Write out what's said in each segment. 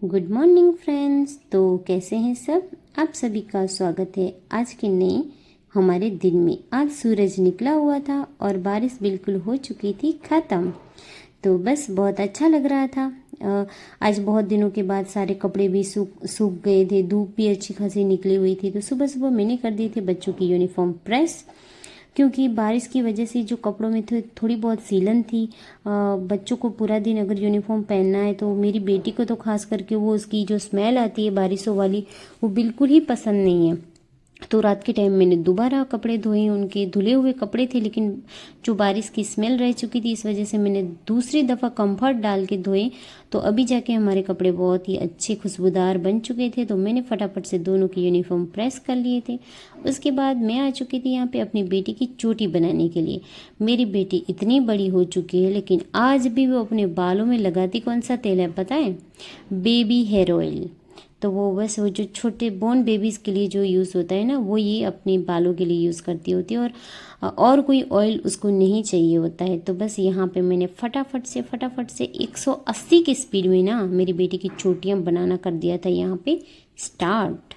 Good morning friends. तो कैसे हैं सब? आप सभी का स्वागत है आज के नए हमारे दिन में। आज सूरज निकला हुआ था और बारिश बिल्कुल हो चुकी थी ख़त्म। तो बस बहुत अच्छा लग रहा था। आज बहुत दिनों के बाद सारे कपड़े भी सूख गए थे, धूप भी अच्छी खासी निकली हुई थी। तो सुबह सुबह मैंने कर दी थी बच्चों की यूनिफॉर्म प्रेस, क्योंकि बारिश की वजह से जो कपड़ों में थोड़ी बहुत सीलन थी। बच्चों को पूरा दिन अगर यूनिफॉर्म पहनना है तो मेरी बेटी को तो खास करके वो उसकी जो स्मेल आती है बारिशों वाली, वो बिल्कुल ही पसंद नहीं है। तो रात के टाइम मैंने दोबारा कपड़े धोए, उनके धुले हुए कपड़े थे लेकिन जो बारिश की स्मेल रह चुकी थी, इस वजह से मैंने दूसरी दफ़ा कंफर्ट डाल के धोए। तो अभी जाके हमारे कपड़े बहुत ही अच्छे खुशबूदार बन चुके थे। तो मैंने फटाफट से दोनों की यूनिफॉर्म प्रेस कर लिए थे। उसके बाद मैं आ चुकी थी यहाँ पे अपनी बेटी की चोटी बनाने के लिए। मेरी बेटी इतनी बड़ी हो चुकी है लेकिन आज भी वो अपने बालों में लगाती कौन सा तेल है पता है? Baby hair oil. तो वो बस वो जो छोटे बोर्न बेबीज़ के लिए जो यूज़ होता है ना, वो ये अपने बालों के लिए यूज़ करती होती है और कोई ऑयल उसको नहीं चाहिए होता है। तो बस यहाँ पे मैंने फटाफट से 180 की स्पीड में ना मेरी बेटी की चोटियाँ बनाना कर दिया था यहाँ पे स्टार्ट।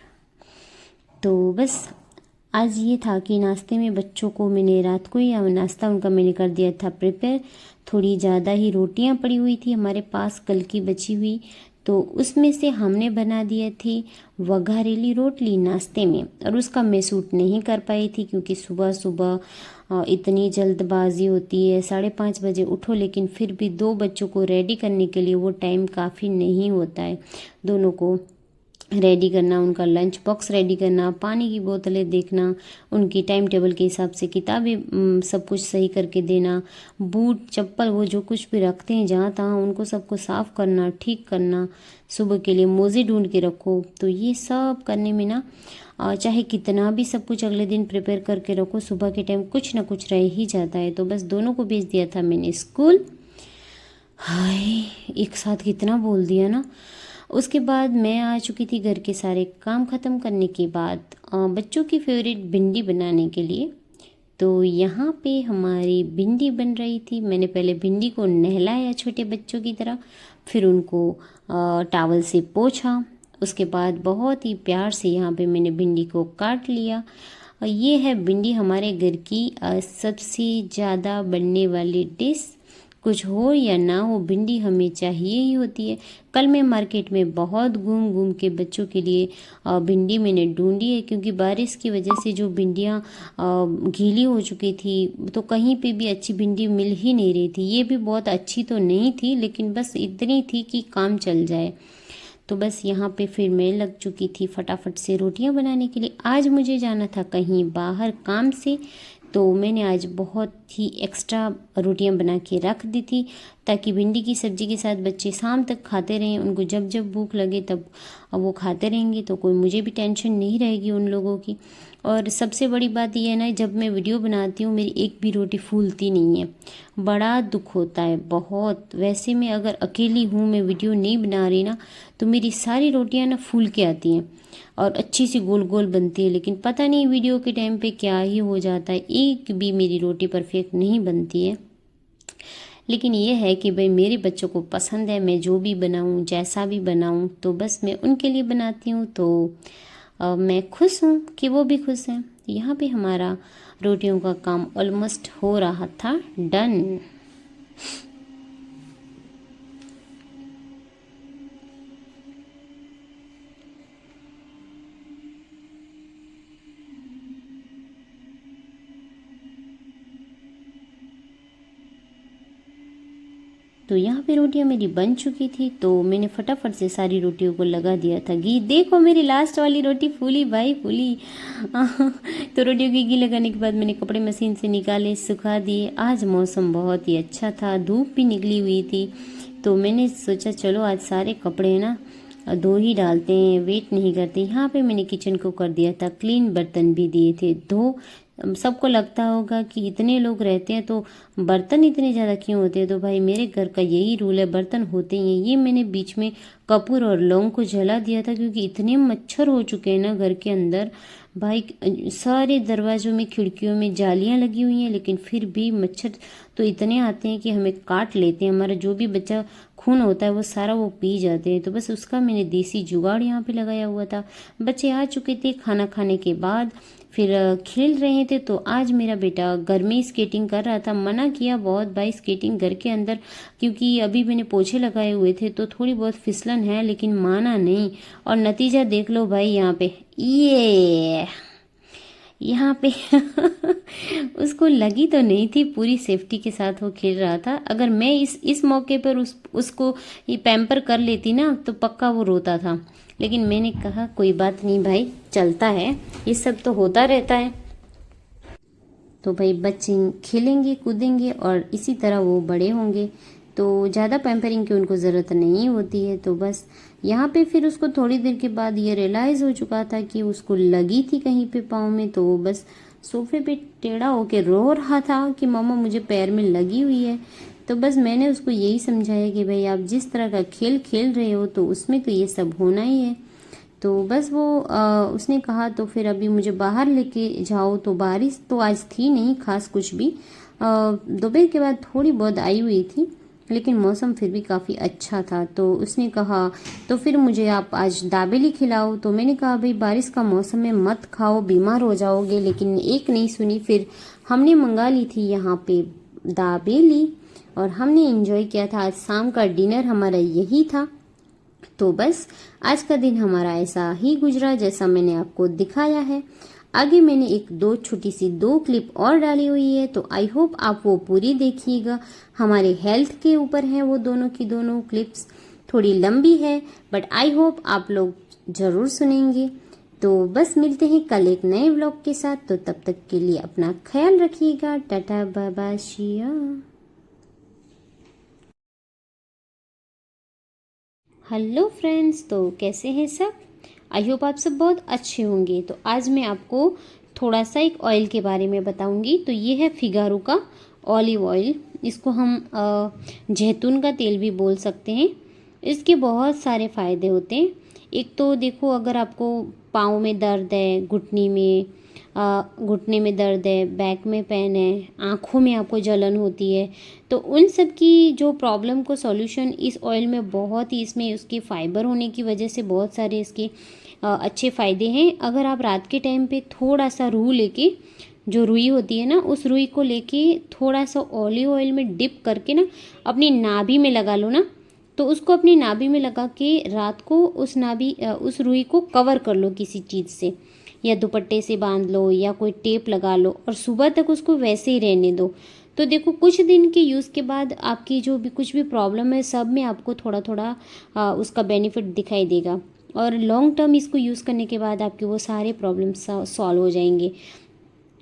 तो बस आज ये था कि नाश्ते में बच्चों को मैंने रात को ही नाश्ता उनका मैंने कर दिया था प्रिपेयर। थोड़ी ज़्यादा ही रोटियां पड़ी हुई थी हमारे पास कल की बची हुई, तो उसमें से हमने बना दिए थे वघारेली रोटली नाश्ते में। और उसका मैं शूट नहीं कर पाई थी क्योंकि सुबह सुबह इतनी जल्दबाजी होती है, 5:30 बजे उठो, लेकिन फिर भी दो बच्चों को रेडी करने के लिए वो टाइम काफ़ी नहीं होता है। दोनों को रेडी करना, उनका लंच बॉक्स रेडी करना, पानी की बोतलें देखना, उनकी टाइम टेबल के हिसाब से किताबें सब कुछ सही करके देना, बूट चप्पल वो जो कुछ भी रखते हैं जहाँ तहाँ उनको सबको साफ़ करना, ठीक करना, सुबह के लिए मोज़े ढूंढ के रखो। तो ये सब करने में ना चाहे कितना भी सब कुछ अगले दिन प्रिपेयर करके रखो, सुबह के टाइम कुछ ना कुछ रह ही जाता है। तो बस दोनों को भेज दिया था मैंने स्कूल। हाय, एक साथ कितना बोल दिया ना। उसके बाद मैं आ चुकी थी घर के सारे काम ख़त्म करने के बाद बच्चों की फेवरेट भिंडी बनाने के लिए। तो यहाँ पे हमारी भिंडी बन रही थी। मैंने पहले भिंडी को नहलाया छोटे बच्चों की तरह, फिर उनको टावल से पोंछा। उसके बाद बहुत ही प्यार से यहाँ पे मैंने भिंडी को काट लिया। ये है भिंडी हमारे घर की सबसे ज़्यादा बनने वाली डिश। कुछ हो या ना हो भिंडी हमें चाहिए ही होती है। कल मैं मार्केट में बहुत घूम घूम के बच्चों के लिए भिंडी मैंने ढूंढी है, क्योंकि बारिश की वजह से जो भिंडियाँ गीली हो चुकी थी, तो कहीं पे भी अच्छी भिंडी मिल ही नहीं रही थी। ये भी बहुत अच्छी तो नहीं थी लेकिन बस इतनी थी कि काम चल जाए। तो बस यहाँ पे फिर मैं लग चुकी थी फटाफट से रोटियाँ बनाने के लिए। आज मुझे जाना था कहीं बाहर काम से, तो मैंने आज बहुत ही एक्स्ट्रा रोटियां बना के रख दी थी ताकि भिंडी की सब्ज़ी के साथ बच्चे शाम तक खाते रहें। उनको जब जब भूख लगे तब वो खाते रहेंगे, तो कोई मुझे भी टेंशन नहीं रहेगी उन लोगों की। और सबसे बड़ी बात यह है ना, जब मैं वीडियो बनाती हूँ मेरी एक भी रोटी फूलती नहीं है, बड़ा दुख होता है बहुत। वैसे मैं अगर अकेली हूँ, मैं वीडियो नहीं बना रही ना, तो मेरी सारी रोटियाँ ना फूल के आती हैं और अच्छी सी गोल गोल बनती है। लेकिन पता नहीं वीडियो के टाइम पे क्या ही हो जाता है, एक भी मेरी रोटी परफेक्ट नहीं बनती है। लेकिन ये है कि भाई मेरे बच्चों को पसंद है, मैं जो भी बनाऊँ जैसा भी बनाऊँ तो बस मैं उनके लिए बनाती हूँ। तो मैं खुश हूँ कि वो भी खुश हैं। यहाँ पे हमारा रोटियों का काम ऑलमोस्ट हो रहा था डन। तो यहाँ पे रोटियाँ मेरी बन चुकी थी, तो मैंने फटाफट से सारी रोटियों को लगा दिया था घी। देखो मेरी लास्ट वाली रोटी फूली भाई फूली। तो रोटियों की घी लगाने के बाद मैंने कपड़े मशीन से निकाले, सुखा दिए। आज मौसम बहुत ही अच्छा था, धूप भी निकली हुई थी, तो मैंने सोचा चलो आज सारे कपड़े ना धो ही डालते हैं, वेट नहीं करते। यहाँ पे मैंने किचन को कर दिया था क्लीन, बर्तन भी दिए थे धो। सबको लगता होगा कि इतने लोग रहते हैं तो बर्तन इतने ज़्यादा क्यों होते हैं। तो भाई मेरे घर का यही रूल है, बर्तन होते ही हैं। ये मैंने बीच में कपूर और लौंग को जला दिया था क्योंकि इतने मच्छर हो चुके हैं ना घर के अंदर। भाई सारे दरवाज़ों में खिड़कियों में जालियाँ लगी हुई हैं, लेकिन फिर भी मच्छर तो इतने आते हैं कि हमें काट लेते हैं। हमारा जो भी बच्चा खून होता है वो सारा वो पी जाते हैं। तो बस उसका मैंने देसी जुगाड़ यहाँ पे लगाया हुआ था। बच्चे आ चुके थे खाना खाने के बाद, फिर खेल रहे थे। तो आज मेरा बेटा घर में स्केटिंग कर रहा था। मना किया बहुत भाई स्केटिंग घर के अंदर, क्योंकि अभी मैंने पोछे लगाए हुए थे तो थोड़ी बहुत फिसलन है, लेकिन माना नहीं। और नतीजा देख लो भाई, ये यहाँ पे उसको लगी तो नहीं थी, पूरी सेफ्टी के साथ वो खेल रहा था। अगर मैं इस मौके पर उसको ये पैम्पर कर लेती ना तो पक्का वो रोता था, लेकिन मैंने कहा कोई बात नहीं भाई, चलता है, ये सब तो होता रहता है। तो भाई बच्चे खेलेंगे कूदेंगे और इसी तरह वो बड़े होंगे, तो ज़्यादा पैम्परिंग की उनको ज़रूरत नहीं होती है। तो बस यहाँ पे फिर उसको थोड़ी देर के बाद ये रियलाइज़ हो चुका था कि उसको लगी थी कहीं पे पाँव में, तो वो बस सोफे पे टेढ़ा होके रो रहा था कि मम्मा मुझे पैर में लगी हुई है। तो बस मैंने उसको यही समझाया कि भाई आप जिस तरह का खेल खेल रहे हो तो उसमें तो ये सब होना ही है। तो बस वो उसने कहा तो फिर अभी मुझे बाहर लेके जाओ। तो बारिश तो आज थी नहीं खास कुछ भी, दोपहर के बाद थोड़ी बहुत आई हुई थी, लेकिन मौसम फिर भी काफ़ी अच्छा था। तो उसने कहा तो फिर मुझे आप आज दाबेली खिलाओ। तो मैंने कहा भाई बारिश का मौसम है, मत खाओ, बीमार हो जाओगे, लेकिन एक नहीं सुनी। फिर हमने मंगा ली थी यहाँ पे दाबेली और हमने एंजॉय किया था। आज शाम का डिनर हमारा यही था। तो बस आज का दिन हमारा ऐसा ही गुजरा जैसा मैंने आपको दिखाया है। आगे मैंने छोटी सी दो क्लिप और डाली हुई है, तो आई होप आप वो पूरी देखिएगा। हमारे हेल्थ के ऊपर है वो दोनों की दोनों क्लिप्स, थोड़ी लंबी है बट आई होप आप लोग ज़रूर सुनेंगे। तो बस मिलते हैं कल एक नए व्लॉग के साथ, तो तब तक के लिए अपना ख्याल रखिएगा। टाटा बाय बाय शिया। हेलो फ्रेंड्स, तो कैसे हैं सब? आई होप आप सब बहुत अच्छे होंगे। तो आज मैं आपको थोड़ा सा एक ऑयल के बारे में बताऊंगी। तो ये है फिगारो का ऑलिव ऑयल। इसको हम जैतून का तेल भी बोल सकते हैं। इसके बहुत सारे फ़ायदे होते हैं। एक तो देखो, अगर आपको पाँव में दर्द है, घुटने में दर्द है, बैक में पेन है, आँखों में आपको जलन होती है, तो उन सब की जो प्रॉब्लम को सॉल्यूशन इस ऑयल में बहुत ही, इसमें उसके फाइबर होने की वजह से बहुत सारे इसके अच्छे फ़ायदे हैं। अगर आप रात के टाइम पे थोड़ा सा रूह लेके, जो रुई होती है ना, उस रुई को लेके थोड़ा सा ऑलिव ऑयल में डिप करके ना अपनी नाभि में लगा लो ना, तो उसको अपनी नाभि में लगा के रात को उस रुई को कवर कर लो किसी चीज़ से, या दुपट्टे से बांध लो या कोई टेप लगा लो, और सुबह तक उसको वैसे ही रहने दो। तो देखो कुछ दिन के यूज़ के बाद आपकी जो भी कुछ भी प्रॉब्लम है सब में आपको थोड़ा थोड़ा उसका बेनिफिट दिखाई देगा, और लॉन्ग टर्म इसको यूज़ करने के बाद आपके वो सारे प्रॉब्लम सॉल्व हो जाएंगे।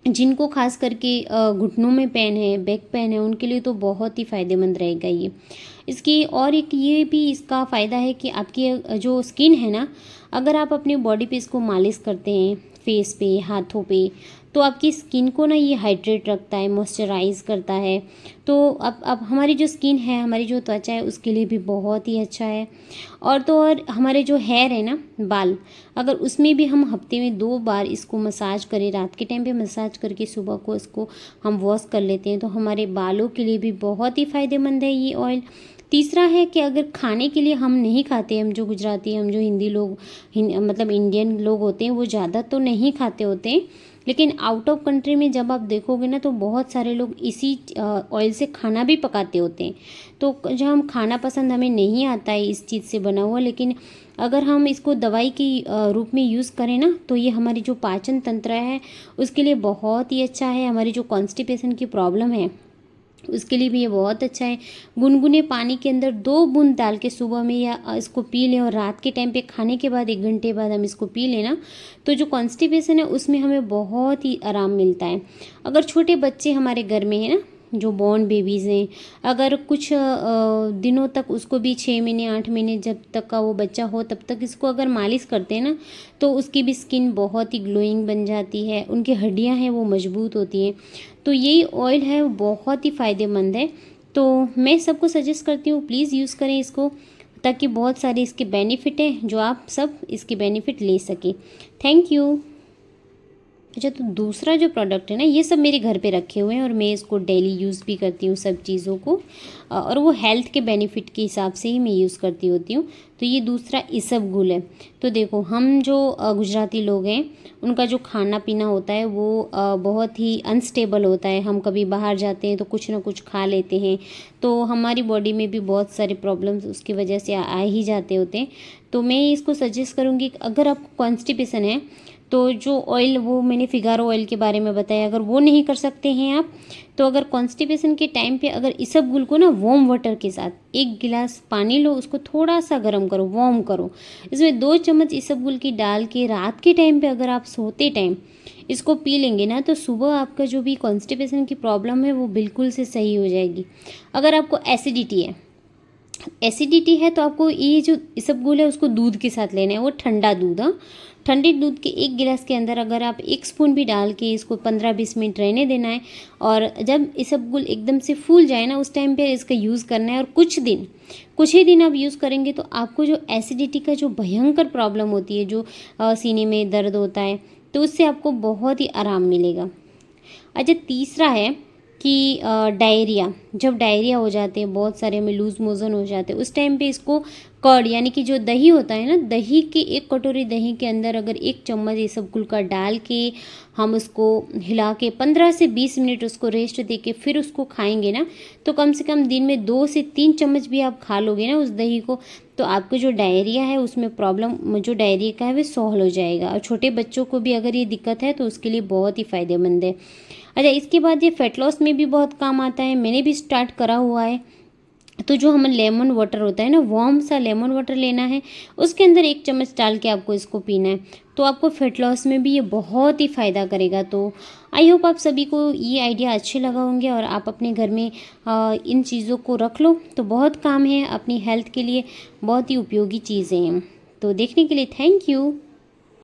जिनको खास करके घुटनों में पेन है, बैक पेन है, उनके लिए तो बहुत ही फ़ायदेमंद रहेगा ये। इसकी और एक ये भी इसका फ़ायदा है कि आपकी जो स्किन है ना, अगर आप अपनी बॉडी पे इसको मालिश करते हैं, फेस पे, हाथों पे, तो आपकी स्किन को ना ये हाइड्रेट रखता है, मॉइस्चराइज करता है। तो अब हमारी जो स्किन है, हमारी जो त्वचा है, उसके लिए भी बहुत ही अच्छा है। और तो और हमारे जो हेयर है ना, बाल, अगर उसमें भी हम हफ्ते में 2 बार इसको मसाज करें, रात के टाइम पे मसाज करके सुबह को इसको हम वॉश कर लेते हैं, तो हमारे बालों के लिए भी बहुत ही फ़ायदेमंद है ये ऑयल। तीसरा है कि अगर खाने के लिए हम नहीं खाते, हम जो गुजराती, हम जो हिंदी लोग, मतलब इंडियन लोग होते हैं, वो ज़्यादा तो नहीं खाते होते हैं, लेकिन आउट ऑफ कंट्री में जब आप देखोगे ना तो बहुत सारे लोग इसी ऑयल से खाना भी पकाते होते हैं। तो जो हम खाना पसंद हमें नहीं आता है इस चीज़ से बना हुआ, लेकिन अगर हम इसको दवाई की रूप में यूज़ करें ना, तो ये हमारी जो पाचन तंत्र है उसके लिए बहुत ही अच्छा है। हमारी जो कॉन्स्टिपेशन की प्रॉब्लम है उसके लिए भी ये बहुत अच्छा है। गुनगुने पानी के अंदर 2 बूंद डाल के सुबह में या इसको पी लें, और रात के टाइम पे खाने के बाद 1 घंटे बाद हम इसको पी लेना, तो जो कॉन्स्टिपेशन है उसमें हमें बहुत ही आराम मिलता है। अगर छोटे बच्चे हमारे घर में है ना, जो बॉर्न बेबीज़ हैं, अगर कुछ दिनों तक उसको भी 6 महीने 8 महीने जब तक का वो बच्चा हो तब तक इसको अगर मालिश करते हैं ना, तो उसकी भी स्किन बहुत ही ग्लोइंग बन जाती है, उनकी हड्डियाँ हैं वो मजबूत होती हैं। तो यही ऑयल है वो बहुत ही फ़ायदेमंद है। तो मैं सबको सजेस्ट करती हूँ प्लीज़ यूज़ करें इसको, ताकि बहुत सारे इसके बेनिफिट हैं जो आप सब इसके बेनिफिट ले सकें। Thank you. अच्छा, तो दूसरा जो प्रोडक्ट है ना, ये सब मेरे घर पे रखे हुए हैं और मैं इसको डेली यूज़ भी करती हूँ सब चीज़ों को, और वो हेल्थ के बेनिफिट के हिसाब से ही मैं यूज़ करती होती हूँ। तो ये दूसरा इसबगुल है। तो देखो, हम जो गुजराती लोग हैं उनका जो खाना पीना होता है वो बहुत ही अनस्टेबल होता है। हम कभी बाहर जाते हैं तो कुछ ना कुछ खा लेते हैं, तो हमारी बॉडी में भी बहुत सारे प्रॉब्लम्स उसकी वजह से आ ही जाते होते हैं। तो मैं इसको सजेस्ट करूँगी कि अगर आपको कॉन्स्टिपेशन है तो जो ऑयल, वो मैंने फिगारो ऑयल के बारे में बताया, अगर वो नहीं कर सकते हैं आप, तो अगर कॉन्स्टिपेशन के टाइम पे अगर इसबगुल को ना वार्म वाटर के साथ 1 गिलास पानी लो, उसको थोड़ा सा गर्म करो, वार्म करो, इसमें 2 चम्मच इसबगुल की डाल के रात के टाइम पे अगर आप सोते टाइम इसको पी लेंगे ना, तो सुबह आपका जो भी कॉन्स्टिपेशन की प्रॉब्लम है वो बिल्कुल से सही हो जाएगी। अगर आपको एसिडिटी है तो आपको ये जो इसबगोल है उसको दूध के साथ लेना है, वो ठंडा दूध। हाँ, ठंडे दूध के 1 गिलास के अंदर अगर आप 1 स्पून भी डाल के इसको 15-20 मिनट रहने देना है, और जब इसबगोल एकदम से फूल जाए ना, उस टाइम पे इसका यूज़ करना है। और कुछ ही दिन आप यूज़ करेंगे तो आपको जो एसिडिटी का जो भयंकर प्रॉब्लम होती है, जो सीने में दर्द होता है, तो उससे आपको बहुत ही आराम मिलेगा। अच्छा, तीसरा है कि डायरिया, जब डायरिया हो जाते हैं, बहुत सारे हमें लूज़ मोशन हो जाते हैं, उस टाइम पे इसको कर्ड यानी कि जो दही होता है ना, दही के 1 कटोरी दही के अंदर अगर 1 चम्मच इसबगोल का डाल के हम उसको हिला के 15 से 20 मिनट उसको रेस्ट दे के फिर उसको खाएंगे ना, तो कम से कम दिन में 2 से 3 चम्मच भी आप खा लोगे ना उस दही को, तो आपको जो डायरिया है उसमें प्रॉब्लम, जो डायरिया का है वो सॉल्व हो जाएगा। और छोटे बच्चों को भी अगर ये दिक्कत है तो उसके लिए बहुत ही फ़ायदेमंद है। अच्छा, इसके बाद ये फेट लॉस में भी बहुत काम आता है, मैंने भी स्टार्ट करा हुआ है। तो जो हमें लेमन वाटर होता है ना, वार्म सा लेमन वाटर लेना है, उसके अंदर 1 चम्मच डाल के आपको इसको पीना है, तो आपको फेट लॉस में भी ये बहुत ही फ़ायदा करेगा। तो आई होप आप सभी को ये आइडिया अच्छे लगा होंगे और आप अपने घर में इन चीज़ों को रख लो, तो बहुत काम है, अपनी हेल्थ के लिए बहुत ही उपयोगी चीज़ें हैं। तो देखने के लिए थैंक यू।